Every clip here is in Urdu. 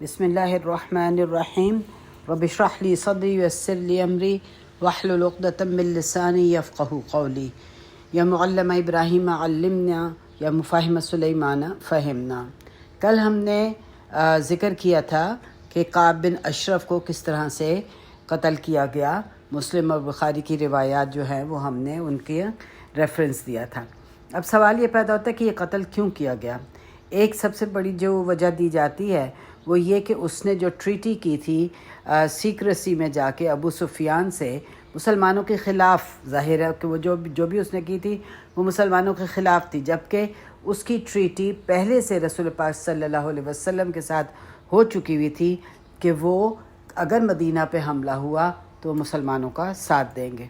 بسم اللہ الرحمن الرحیم رب اشرح لی صدری ویسر لی امری واحلل عقدۃ من لسانی یفقہوا قولی یا معلم ابراہیم علمنا یا مفاہم سلیمان فہمنا۔ کل ہم نے ذکر کیا تھا کہ کعب بن اشرف کو کس طرح سے قتل کیا گیا۔ مسلم اور بخاری کی روایات جو ہیں وہ ہم نے ان کے ریفرنس دیا تھا۔ اب سوال یہ پیدا ہوتا ہے کہ یہ قتل کیوں کیا گیا۔ ایک سب سے بڑی جو وجہ دی جاتی ہے وہ یہ کہ اس نے جو ٹریٹی کی تھی سیکریسی میں جا کے ابو سفیان سے مسلمانوں کے خلاف، ظاہر ہے کہ وہ جو بھی اس نے کی تھی وہ مسلمانوں کے خلاف تھی، جبکہ اس کی ٹریٹی پہلے سے رسول پاک صلی اللہ علیہ وسلم کے ساتھ ہو چکی ہوئی تھی کہ وہ اگر مدینہ پہ حملہ ہوا تو مسلمانوں کا ساتھ دیں گے۔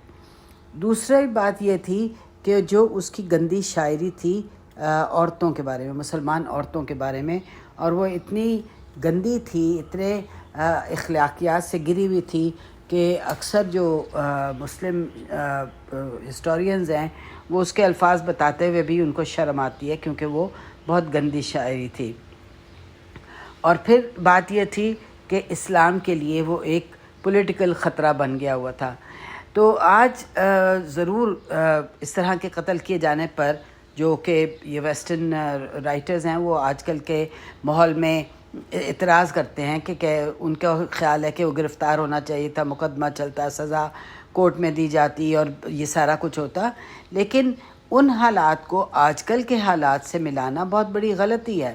دوسری بات یہ تھی کہ جو اس کی گندی شاعری تھی عورتوں کے بارے میں، مسلمان عورتوں کے بارے میں، اور وہ اتنی گندی تھی، اتنے اخلاقیات سے گری ہوئی تھی کہ اکثر جو مسلم ہسٹورینز ہیں وہ اس کے الفاظ بتاتے ہوئے بھی ان کو شرم آتی ہے، کیونکہ وہ بہت گندی شاعری تھی۔ اور پھر بات یہ تھی کہ اسلام کے لیے وہ ایک پولیٹیکل خطرہ بن گیا ہوا تھا۔ تو آج ضرور اس طرح کے قتل کیے جانے پر جو کہ یہ ویسٹرن رائٹرز ہیں وہ آج کل کے ماحول میں اعتراض کرتے ہیں کہ ان کا خیال ہے کہ وہ گرفتار ہونا چاہیے تھا، مقدمہ چلتا، سزا کورٹ میں دی جاتی اور یہ سارا کچھ ہوتا، لیکن ان حالات کو آج کل کے حالات سے ملانا بہت بڑی غلطی ہے۔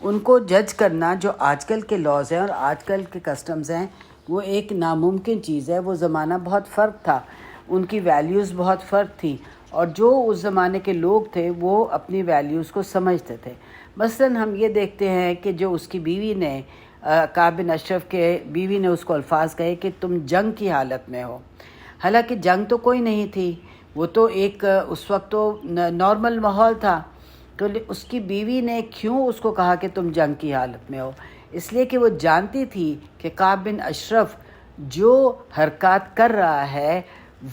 ان کو جج کرنا جو آج کل کے لاز ہیں اور آج کل کے کسٹمز ہیں وہ ایک ناممکن چیز ہے۔ وہ زمانہ بہت فرق تھا، ان کی ویلیوز بہت فرق تھی، اور جو اس زمانے کے لوگ تھے وہ اپنی ویلیوز کو سمجھتے تھے۔ مثلاً ہم یہ دیکھتے ہیں کہ جو اس کی بیوی نے، کعب بن اشرف کے بیوی نے اس کو الفاظ کہے کہ تم جنگ کی حالت میں ہو، حالانکہ جنگ تو کوئی نہیں تھی، وہ تو ایک اس وقت تو نارمل ماحول تھا۔ تو اس کی بیوی نے کیوں اس کو کہا کہ تم جنگ کی حالت میں ہو؟ اس لیے کہ وہ جانتی تھی کہ کعب بن اشرف جو حرکات کر رہا ہے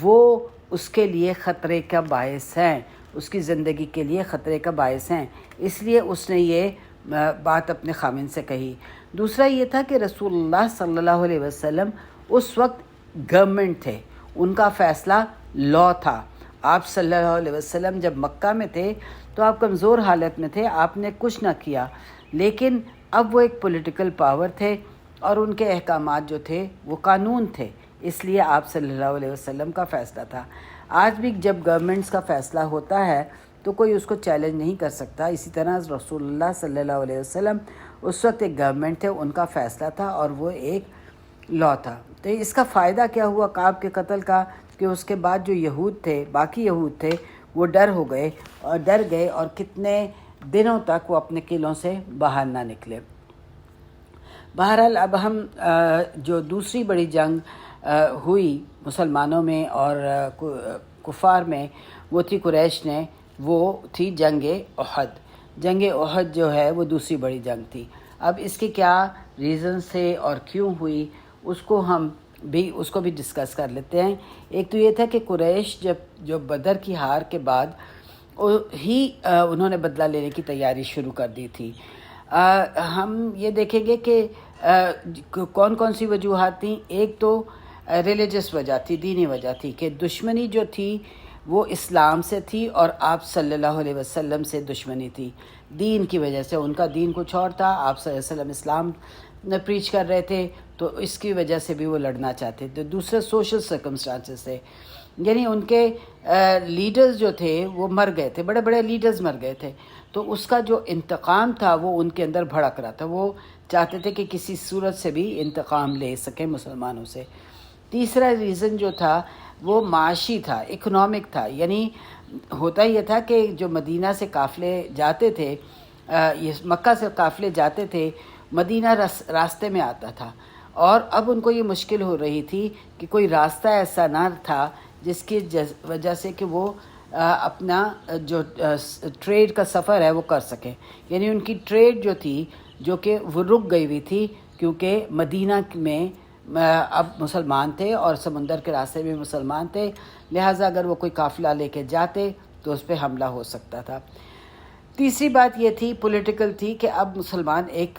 وہ اس کے لیے خطرے کا باعث ہیں، اس کی زندگی کے لیے خطرے کا باعث ہیں، اس لیے اس نے یہ بات اپنے خامن سے کہی۔ دوسرا یہ تھا کہ رسول اللہ صلی اللہ علیہ وسلم اس وقت گورنمنٹ تھے، ان کا فیصلہ لا تھا۔ آپ صلی اللہ علیہ وسلم جب مکہ میں تھے تو آپ کمزور حالت میں تھے، آپ نے کچھ نہ کیا، لیکن اب وہ ایک پولیٹیکل پاور تھے اور ان کے احکامات جو تھے وہ قانون تھے، اس لیے آپ صلی اللہ علیہ وسلم کا فیصلہ تھا۔ آج بھی جب گورنمنٹس کا فیصلہ ہوتا ہے تو کوئی اس کو چیلنج نہیں کر سکتا۔ اسی طرح رسول اللہ صلی اللہ علیہ وسلم اس وقت ایک گورنمنٹ تھے، ان کا فیصلہ تھا اور وہ ایک لا تھا۔ تو اس کا فائدہ کیا ہوا کعب کے قتل کا کہ اس کے بعد جو یہود تھے، باقی یہود تھے، وہ ڈر گئے اور کتنے دنوں تک وہ اپنے قلعوں سے باہر نہ نکلے۔ بہرحال اب ہم جو دوسری بڑی جنگ ہوئی مسلمانوں میں اور کفار میں وہ تھی قریش نے، وہ تھی جنگ احد۔ جنگ احد جو ہے وہ دوسری بڑی جنگ تھی۔ اب اس کے کیا ریزنز تھے اور کیوں ہوئی اس کو بھی ڈسکس کر لیتے ہیں۔ ایک تو یہ تھا کہ قریش جو بدر کی ہار کے بعد ہی انہوں نے بدلہ لینے کی تیاری شروع کر دی تھی۔ ہم یہ دیکھیں گے کہ کون کون سی وجوہات تھیں۔ ایک تو ریلیجس وجہ تھی، دینی وجہ تھی کہ دشمنی جو تھی وہ اسلام سے تھی اور آپ صلی اللہ علیہ وسلم سے دشمنی تھی دین کی وجہ سے۔ ان کا دین کچھ اور تھا، آپ صلی اللہ علیہ وسلم اسلام پریچ کر رہے تھے، تو اس کی وجہ سے بھی وہ لڑنا چاہتے تھے۔ دوسرے سوشل سرکمسٹانسز تھے، یعنی ان کے لیڈرز جو تھے وہ مر گئے تھے، بڑے بڑے لیڈرز مر گئے تھے، تو اس کا جو انتقام تھا وہ ان کے اندر بھڑک رہا تھا، وہ چاہتے تھے کہ کسی صورت سے بھی انتقام لے سکیں مسلمانوں سے۔ تیسرا ریزن جو تھا وہ معاشی تھا، اکنامک تھا، یعنی ہوتا یہ تھا کہ جو مدینہ سے قافلے جاتے تھے، مکہ سے قافلے جاتے تھے، مدینہ راستے میں آتا تھا، اور اب ان کو یہ مشکل ہو رہی تھی کہ کوئی راستہ ایسا نہ تھا جس کی وجہ سے کہ وہ اپنا جو ٹریڈ کا سفر ہے وہ کر سکیں، یعنی ان کی ٹریڈ جو تھی جو کہ وہ رک گئی ہوئی تھی، کیونکہ مدینہ میں اب مسلمان تھے اور سمندر کے راستے میں مسلمان تھے، لہٰذا اگر وہ کوئی قافلہ لے کے جاتے تو اس پہ حملہ ہو سکتا تھا۔ تیسری بات یہ تھی، پولیٹیکل تھی، کہ اب مسلمان ایک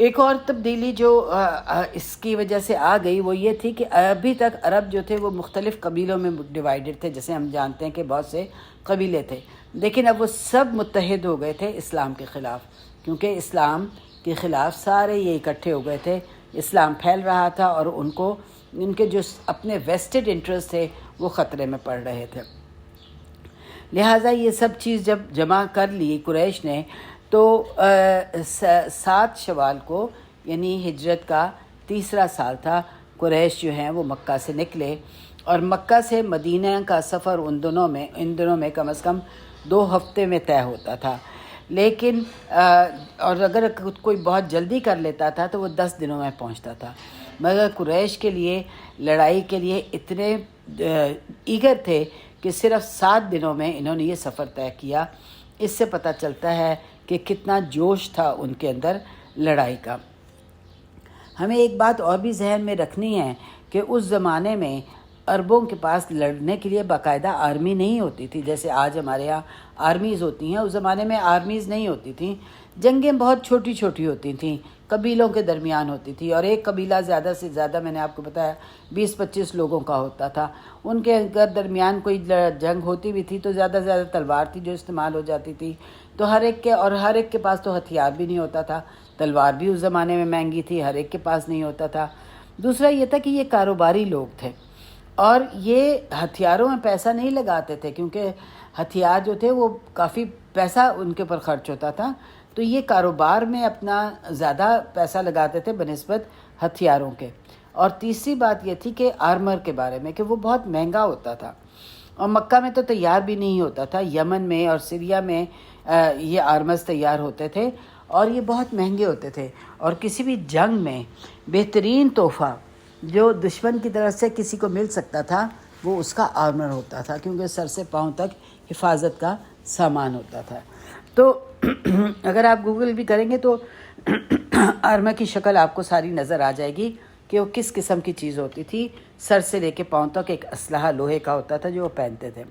ایک اور تبدیلی جو اس کی وجہ سے آ گئی وہ یہ تھی کہ ابھی تک عرب جو تھے وہ مختلف قبیلوں میں ڈیوائیڈڈ تھے، جیسے ہم جانتے ہیں کہ بہت سے قبیلے تھے، لیکن اب وہ سب متحد ہو گئے تھے اسلام کے خلاف، کیونکہ اسلام کے خلاف سارے یہ اکٹھے ہو گئے تھے، اسلام پھیل رہا تھا اور ان کے جو اپنے ویسٹڈ انٹرسٹ تھے وہ خطرے میں پڑ رہے تھے۔ لہٰذا یہ سب چیز جب جمع کر لی قریش نے، تو 7 شوال کو یعنی ہجرت کا تیسرا سال تھا، قریش جو ہیں وہ مکہ سے نکلے، اور مکہ سے مدینہ کا سفر ان دنوں میں کم از کم 2 ہفتے میں طے ہوتا تھا، لیکن اور اگر کوئی بہت جلدی کر لیتا تھا تو وہ 10 دنوں میں پہنچتا تھا، مگر قریش کے لیے لڑائی کے لیے اتنے ایگر تھے کہ صرف 7 دنوں میں انہوں نے یہ سفر طے کیا۔ اس سے پتہ چلتا ہے کہ کتنا جوش تھا ان کے اندر لڑائی کا۔ ہمیں ایک بات اور بھی ذہن میں رکھنی ہے کہ اس زمانے میں عربوں کے پاس لڑنے کے لیے باقاعدہ آرمی نہیں ہوتی تھی، جیسے آج ہمارے یہاں آرمیز ہوتی ہیں، اس زمانے میں آرمیز نہیں ہوتی تھیں، جنگیں بہت چھوٹی چھوٹی ہوتی تھیں، قبیلوں کے درمیان ہوتی تھی، اور ایک قبیلہ زیادہ سے زیادہ میں نے آپ کو بتایا 20-25 لوگوں کا ہوتا تھا، ان کے اگر درمیان کوئی جنگ ہوتی بھی تھی تو زیادہ سے زیادہ تلوار تھی جو استعمال ہو جاتی تھی، تو ہر ایک کے پاس تو ہتھیار بھی نہیں ہوتا تھا، تلوار بھی اس زمانے میں مہنگی تھی، ہر ایک کے پاس نہیں ہوتا تھا۔ دوسرا یہ تھا کہ یہ کاروباری لوگ تھے اور یہ ہتھیاروں میں پیسہ نہیں لگاتے تھے، کیونکہ ہتھیار جو تھے وہ کافی پیسہ ان کے اوپر خرچ ہوتا تھا، تو یہ کاروبار میں اپنا زیادہ پیسہ لگاتے تھے بنسبت ہتھیاروں کے۔ اور تیسری بات یہ تھی کہ آرمر کے بارے میں کہ وہ بہت مہنگا ہوتا تھا، اور مکہ میں تو تیار بھی نہیں ہوتا تھا، یمن میں اور سیریا میں یہ آرمرز تیار ہوتے تھے اور یہ بہت مہنگے ہوتے تھے، اور کسی بھی جنگ میں بہترین تحفہ جو دشمن کی طرف سے کسی کو مل سکتا تھا وہ اس کا آرمر ہوتا تھا، کیونکہ سر سے پاؤں تک حفاظت کا سامان ہوتا تھا۔ تو اگر آپ گوگل بھی کریں گے تو آرمر کی شکل آپ کو ساری نظر آ جائے گی کہ وہ کس قسم کی چیز ہوتی تھی، سر سے لے کے پاؤں تک ایک اسلحہ لوہے کا ہوتا تھا جو وہ پہنتے تھے۔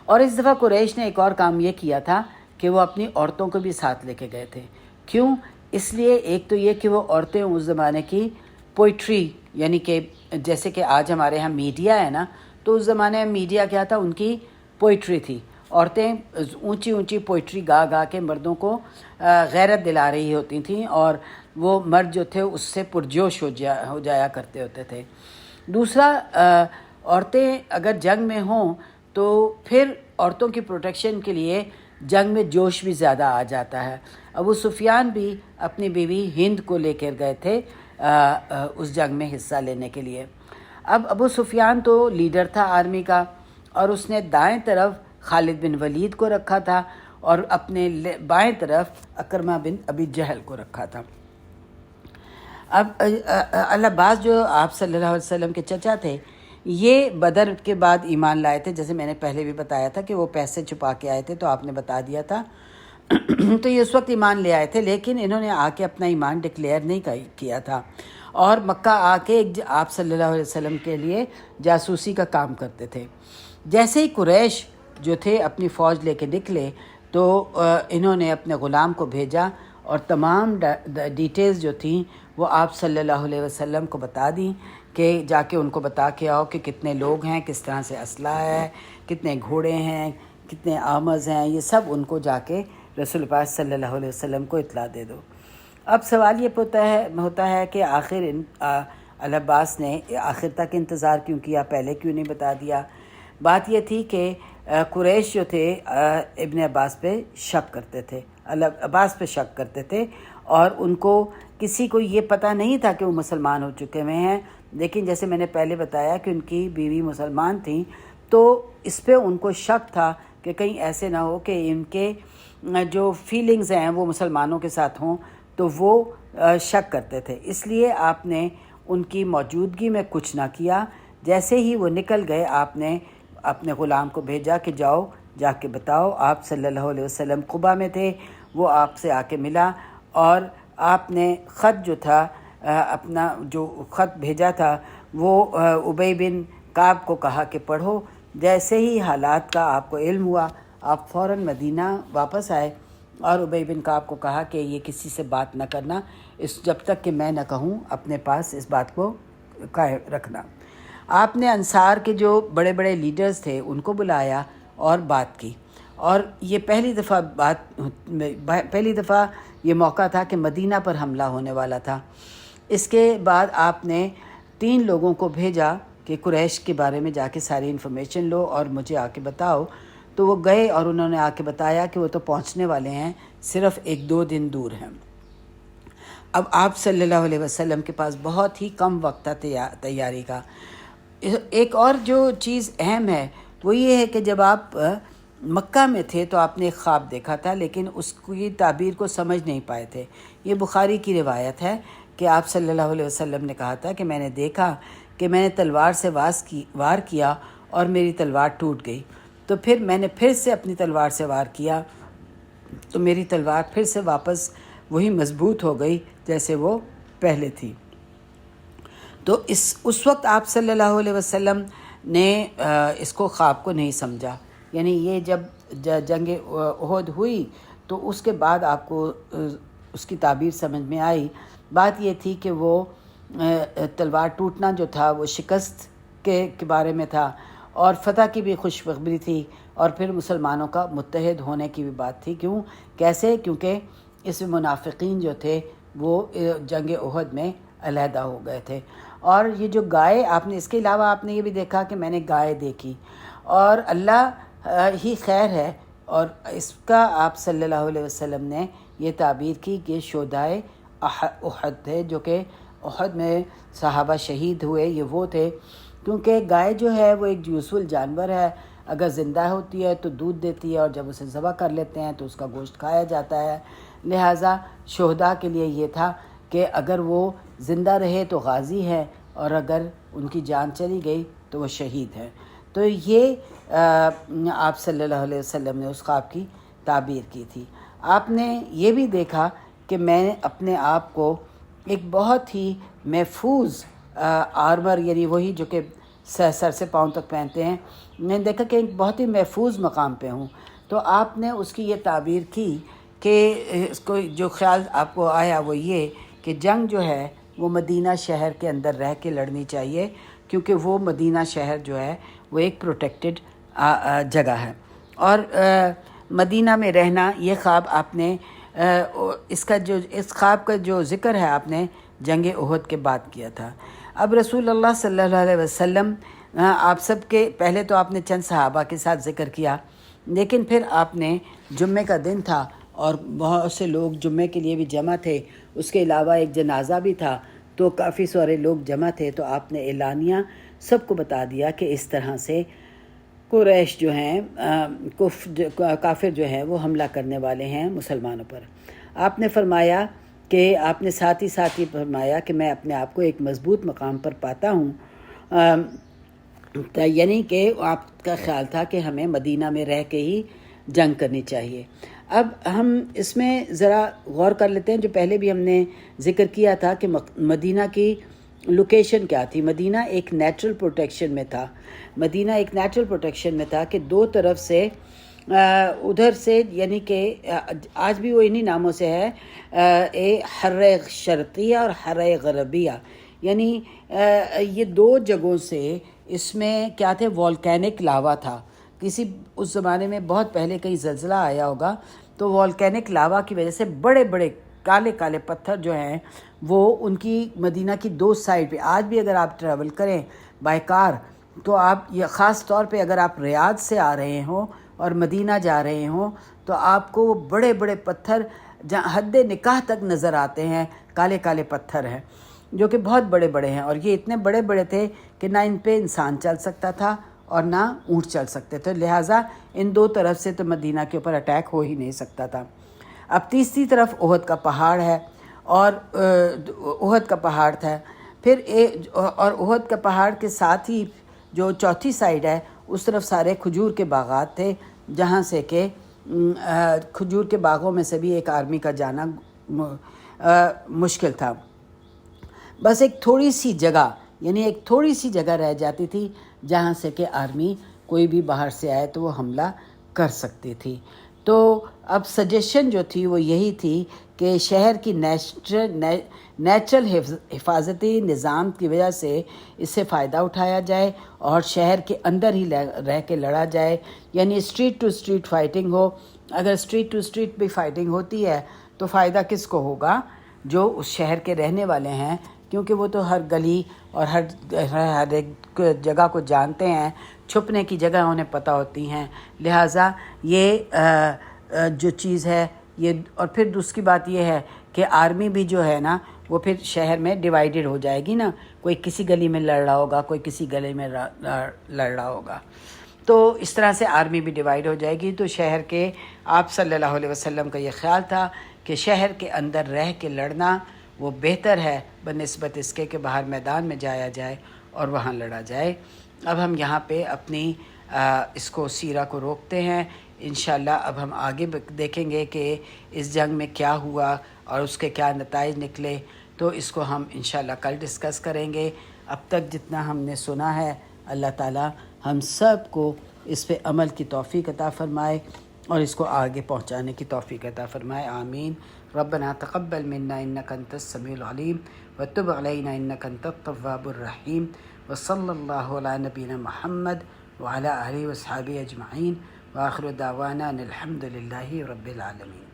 اور اس دفعہ قریش نے ایک اور کام یہ کیا تھا کہ وہ اپنی عورتوں کو بھی ساتھ لے کے گئے تھے۔ کیوں؟ اس لیے ایک تو یہ کہ وہ عورتیں اس زمانے کی پوئٹری، یعنی کہ جیسے کہ آج ہمارے ہاں میڈیا ہے نا، تو اس زمانے میں میڈیا کیا تھا، ان کی پوئٹری تھی، عورتیں اونچی اونچی پوئٹری گا گا کے مردوں کو غیرت دلا رہی ہوتی تھیں، اور وہ مرد جو تھے اس سے پرجوش ہو جایا کرتے ہوتے تھے۔ دوسرا، عورتیں اگر جنگ میں ہوں تو پھر عورتوں کی پروٹیکشن کے لیے جنگ میں جوش بھی زیادہ آ جاتا ہے۔ ابو سفیان بھی اپنی بیوی ہند کو لے کر گئے تھے اس جنگ میں حصہ لینے کے لیے۔ اب ابو سفیان تو لیڈر تھا آرمی کا، اور اس نے دائیں طرف خالد بن ولید کو رکھا تھا اور اپنے بائیں طرف اکرمہ بن ابی جہل کو رکھا تھا۔ اب العباس جو آپ صلی اللہ علیہ وسلم کے چچا تھے، یہ بدر کے بعد ایمان لائے تھے، جیسے میں نے پہلے بھی بتایا تھا کہ وہ پیسے چھپا کے آئے تھے، تو آپ نے بتا دیا تھا تو یہ اس وقت ایمان لے آئے تھے، لیکن انہوں نے آ کے اپنا ایمان ڈکلیئر نہیں کیا تھا، اور مکہ آ کے آپ صلی اللہ علیہ وسلم کے لیے جاسوسی کا کام کرتے تھے۔ جیسے ہی قریش جو تھے اپنی فوج لے کے نکلے تو انہوں نے اپنے غلام کو بھیجا اور تمام ڈیٹیلز جو تھیں وہ آپ صلی اللہ علیہ وسلم کو بتا دیں کہ جا کے ان کو بتا کے آؤ کہ کتنے لوگ ہیں، کس طرح سے اسلحہ ہے، کتنے گھوڑے ہیں، کتنے آمز ہیں، یہ سب ان کو جا کے رسول پاک صلی اللہ علیہ وسلم کو اطلاع دے دو۔ اب سوال یہ ہوتا ہے کہ آخر العباس نے آخر تک انتظار کیوں کیا، پہلے کیوں نہیں بتا دیا؟ بات یہ تھی کہ قریش جو تھے ابن عباس پہ شک کرتے تھے، عباس پہ شک کرتے تھے، اور ان کو کسی کو یہ پتہ نہیں تھا کہ وہ مسلمان ہو چکے ہوئے ہیں، لیکن جیسے میں نے پہلے بتایا کہ ان کی بیوی مسلمان تھیں، تو اس پہ ان کو شک تھا کہ کہیں ایسے نہ ہو کہ ان کے جو فیلنگز ہیں وہ مسلمانوں کے ساتھ ہوں، تو وہ شک کرتے تھے، اس لیے آپ نے ان کی موجودگی میں کچھ نہ کیا۔ جیسے ہی وہ نکل گئے آپ نے اپنے غلام کو بھیجا کہ جاؤ جا کے بتاؤ۔ آپ صلی اللہ علیہ وسلم قبا میں تھے، وہ آپ سے آ کے ملا، اور آپ نے خط جو تھا اپنا جو خط بھیجا تھا وہ ابی بن کعب کو کہا کہ پڑھو۔ جیسے ہی حالات کا آپ کو علم ہوا آپ فوراً مدینہ واپس آئے، اور ابی بن کعب کو کہا کہ یہ کسی سے بات نہ کرنا جب تک کہ میں نہ کہوں، اپنے پاس اس بات کو قائم رکھنا۔ آپ نے انصار کے جو بڑے بڑے لیڈرز تھے ان کو بلایا اور بات کی، اور یہ پہلی دفعہ یہ موقع تھا کہ مدینہ پر حملہ ہونے والا تھا۔ اس کے بعد آپ نے 3 لوگوں کو بھیجا کہ قریش کے بارے میں جا کے ساری انفارمیشن لو اور مجھے آ کے بتاؤ۔ تو وہ گئے اور انہوں نے آ کے بتایا کہ وہ تو پہنچنے والے ہیں، صرف 1-2 دن دور ہیں۔ اب آپ صلی اللہ علیہ وسلم کے پاس بہت ہی کم وقت تھا تیاری کا۔ ایک اور جو چیز اہم ہے وہ یہ ہے کہ جب آپ مکہ میں تھے تو آپ نے ایک خواب دیکھا تھا، لیکن اس کی تعبیر کو سمجھ نہیں پائے تھے۔ یہ بخاری کی روایت ہے کہ آپ صلی اللہ علیہ وسلم نے کہا تھا کہ میں نے دیکھا کہ میں نے تلوار سے وار کیا اور میری تلوار ٹوٹ گئی، تو پھر میں نے پھر سے اپنی تلوار سے وار کیا تو میری تلوار پھر سے واپس وہی مضبوط ہو گئی جیسے وہ پہلے تھی۔ تو اس وقت آپ صلی اللہ علیہ وسلم نے اس کو خواب کو نہیں سمجھا، یعنی یہ جب جنگ احد ہوئی تو اس کے بعد آپ کو اس کی تعبیر سمجھ میں آئی۔ بات یہ تھی کہ وہ تلوار ٹوٹنا جو تھا وہ شکست کے بارے میں تھا، اور فتح کی بھی خوشخبری تھی، اور پھر مسلمانوں کا متحد ہونے کی بھی بات تھی۔ کیسے؟ کیونکہ اس میں منافقین جو تھے وہ جنگ احد میں علیحدہ ہو گئے تھے۔ اور یہ جو گائے آپ نے، اس کے علاوہ آپ نے یہ بھی دیکھا کہ میں نے گائے دیکھی، اور اللہ ہی خیر ہے، اور اس کا آپ صلی اللہ علیہ وسلم نے یہ تعبیر کی کہ شہدائے احد تھے، جو کہ احد میں صحابہ شہید ہوئے، یہ وہ تھے۔ کیونکہ گائے جو ہے وہ ایک یوزفل جانور ہے، اگر زندہ ہوتی ہے تو دودھ دیتی ہے، اور جب اسے ذبح کر لیتے ہیں تو اس کا گوشت کھایا جاتا ہے۔ لہٰذا شہداء کے لیے یہ تھا کہ اگر وہ زندہ رہے تو غازی ہے، اور اگر ان کی جان چلی گئی تو وہ شہید ہے۔ تو یہ آپ صلی اللہ علیہ وسلم نے اس خواب کی تعبیر کی تھی۔ آپ نے یہ بھی دیکھا کہ میں اپنے آپ کو ایک بہت ہی محفوظ آرمر، یعنی وہی جو کہ سر سے پاؤں تک پہنتے ہیں، میں نے دیکھا کہ ایک بہت ہی محفوظ مقام پہ ہوں۔ تو آپ نے اس کی یہ تعبیر کی کہ اس کو جو خیال آپ کو آیا وہ یہ کہ جنگ جو ہے وہ مدینہ شہر کے اندر رہ کے لڑنی چاہیے، کیونکہ وہ مدینہ شہر جو ہے وہ ایک پروٹیکٹڈ جگہ ہے۔ اور مدینہ میں رہنا، یہ خواب آپ نے اس خواب کا جو ذکر ہے آپ نے جنگ احد کے بعد کیا تھا۔ اب رسول اللہ صلی اللہ علیہ وسلم آپ سب کے پہلے تو آپ نے چند صحابہ کے ساتھ ذکر کیا، لیکن پھر آپ نے جمعے کا دن تھا اور بہت سے لوگ جمعے کے لیے بھی جمع تھے، اس کے علاوہ ایک جنازہ بھی تھا، تو کافی سارے لوگ جمع تھے۔ تو آپ نے اعلانیہ سب کو بتا دیا کہ اس طرح سے قریش جو ہیں، کافر جو ہیں وہ حملہ کرنے والے ہیں مسلمانوں پر۔ آپ نے فرمایا کہ آپ نے ساتھ ہی فرمایا کہ میں اپنے آپ کو ایک مضبوط مقام پر پاتا ہوں، یعنی کہ آپ کا خیال تھا کہ ہمیں مدینہ میں رہ کے ہی جنگ کرنی چاہیے۔ اب ہم اس میں ذرا غور کر لیتے ہیں، جو پہلے بھی ہم نے ذکر کیا تھا کہ مدینہ کی لوکیشن کیا تھی۔ مدینہ ایک نیچرل پروٹیکشن میں تھا کہ دو طرف سے ادھر سے، یعنی کہ آج بھی وہ انہی ناموں سے ہے، حر شرقیہ اور حر غربیہ، یعنی یہ دو جگہوں سے اس میں کیا تھے، والکینک لاوا تھا۔ اس زمانے میں بہت پہلے کہیں زلزلہ آیا ہوگا، تو والکینک لاوا کی وجہ سے بڑے بڑے کالے کالے پتھر جو ہیں وہ ان کی مدینہ کی دو سائڈ پہ، آج بھی اگر آپ ٹریول کریں بائی کار تو آپ یہ خاص طور پہ اگر آپ ریاض سے آ رہے ہوں اور مدینہ جا رہے ہوں تو آپ کو وہ بڑے بڑے پتھر جہاں حد نکاح تک نظر آتے ہیں، کالے کالے پتھر ہیں جو کہ بہت بڑے بڑے ہیں، اور یہ اتنے بڑے بڑے تھے کہ نہ ان پہ انسان چل سکتا تھا اور نہ اونٹ چل سکتے تھے، لہٰذا ان دو طرف سے تو مدینہ کے اوپر اٹیک ہو ہی نہیں سکتا تھا۔ اب تیسری طرف احد کا پہاڑ ہے، اور احد کا پہاڑ تھا، پھر اور احد کا پہاڑ کے ساتھ ہی جو چوتھی سائڈ ہے اس طرف سارے کھجور کے باغات تھے، جہاں سے کہ کھجور کے باغوں میں سے بھی ایک آرمی کا جانا مشکل تھا۔ بس ایک تھوڑی سی جگہ رہ جاتی تھی جہاں سے کہ آرمی کوئی بھی باہر سے آئے تو وہ حملہ کر سکتی تھی۔ تو اب سجیشن جو تھی وہ یہی تھی کہ شہر کی نیچرل حفاظتی نظام کی وجہ سے اس سے فائدہ اٹھایا جائے اور شہر کے اندر ہی رہ کے لڑا جائے، یعنی اسٹریٹ ٹو اسٹریٹ فائٹنگ ہو۔ اگر اسٹریٹ ٹو اسٹریٹ بھی فائٹنگ ہوتی ہے تو فائدہ کس کو ہوگا؟ جو اس شہر کے رہنے والے ہیں، کیونکہ وہ تو ہر گلی اور ہر ایک جگہ کو جانتے ہیں، چھپنے کی جگہ انہیں پتہ ہوتی ہیں، لہٰذا یہ جو چیز ہے یہ۔ اور پھر دوسری بات یہ ہے کہ آرمی بھی جو ہے نا وہ پھر شہر میں ڈیوائیڈڈ ہو جائے گی نا، کوئی کسی گلی میں لڑ رہا ہوگا، کوئی کسی گلی میں لڑ رہا ہوگا، تو اس طرح سے آرمی بھی ڈیوائیڈ ہو جائے گی۔ تو شہر کے آپ صلی اللہ علیہ وسلم کا یہ خیال تھا کہ شہر کے اندر رہ کے لڑنا وہ بہتر ہے بنسبت اس کے کہ باہر میدان میں جایا جائے اور وہاں لڑا جائے۔ اب ہم یہاں پہ اپنی اس کو سیرہ کو روکتے ہیں، انشاءاللہ اب ہم آگے دیکھیں گے کہ اس جنگ میں کیا ہوا اور اس کے کیا نتائج نکلے، تو اس کو ہم انشاءاللہ کل ڈسکس کریں گے۔ اب تک جتنا ہم نے سنا ہے، اللہ تعالی ہم سب کو اس پہ عمل کی توفیق عطا فرمائے اور اس کو آگے پہنچانے کی توفیق عطا فرمائے، آمین۔ ربنا تقبل منا انک انت السمیع العلیم وتب علینا انک انت التواب الرحیم، وصلی اللہ علی نبینا محمد وعلی آلہ وصحبہ اجمعین، وآخر دعوانا ان الحمد للہ رب العالمین۔